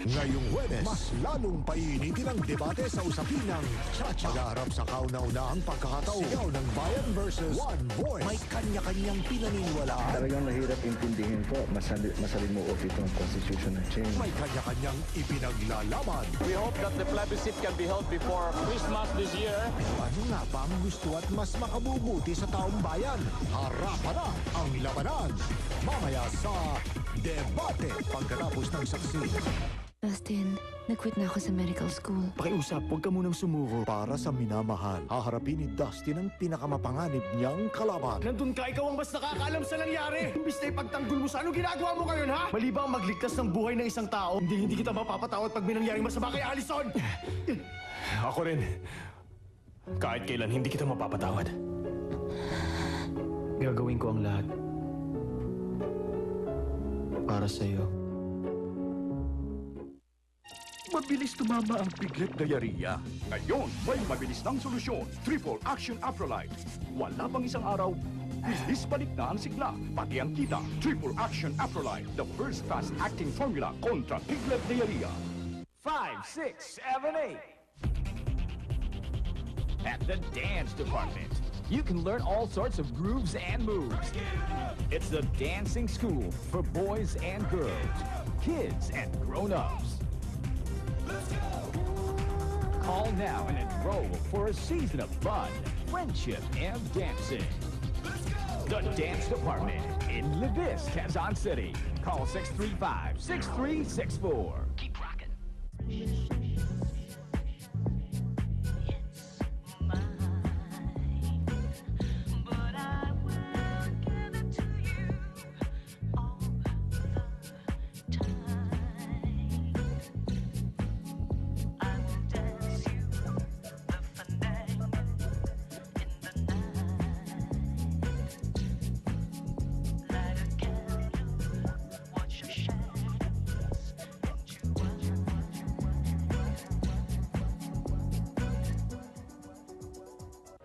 Ngayong Huwebes, mas lalong painitin ang debate sa usapin ng Chacha. Pag-aharap sa kauna-unahang pagkakataon, sigaw ng bayan versus One Voice. May kanya-kanyang pinaniniwalaan. Talagang mahirap intindihin po. Masalimuot itong constitutional change. May kanya-kanyang ipinaglalaban. We hope that the plebiscite can be held before Christmas this year. Ano nga ba ang gusto at mas makabubuti sa taong bayan? Harapan na ang labanan. Mamaya sa debate pagkatapos ng saksi. Dustin, nag-quit na ako sa medical school. Pakiusap, huwag ka munang sumuro. Para sa minamahal, haharapin ni Dustin ang pinakamapanganib niyang kalaban. Nandun ka, ikaw ang mas nakakaalam sa nangyari. Imbis na ipagtanggol mo sa ano ginagawa mo ngayon, ha? Mali ba ang magligtas ng buhay ng isang tao? Hindi kita mapapatawad pag may nangyaring masama kay Allison! Ako rin. Kahit kailan, hindi kita mapapatawad. Gagawin ko ang lahat. Para sa'yo. Mabilis tumama ang piglet diarrhea. Ngayon, may mabilis ng solusyon. Triple Action Aprolite. Wala pang isang araw, bilis balik na ang sigla, pati ang kita. Triple Action Aprolite, the first fast-acting formula kontra piglet diarrhea. 5, 6, 7, 8. At the dance department, you can learn all sorts of grooves and moves. It's the dancing school for boys and girls, kids and grown-ups. Call now and enroll for a season of fun, friendship, and dancing. The Dance Department in Levis, Quezon City. Call 635-6364. Keep rocking.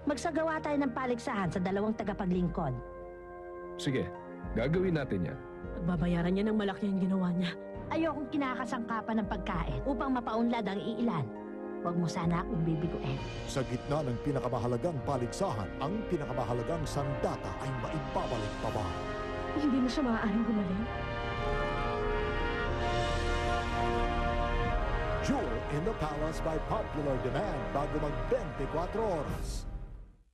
Magsagawa tayo ng paligsahan sa dalawang tagapaglingkod. Sige, gagawin natin yan. Pagbabayaran niya ng malaki ang ginawa niya. Ayokong kinakasangkapan ng pagkain upang mapaunlad ang iilan. Huwag mo sana akong bibiguin. Sa gitna ng pinakamahalagang paligsahan, ang pinakamahalagang sandata ay maibabalik pa ba? Hindi mo siya maaaring gumaling. Jewel in the Palace by popular demand bago mag 24 oras.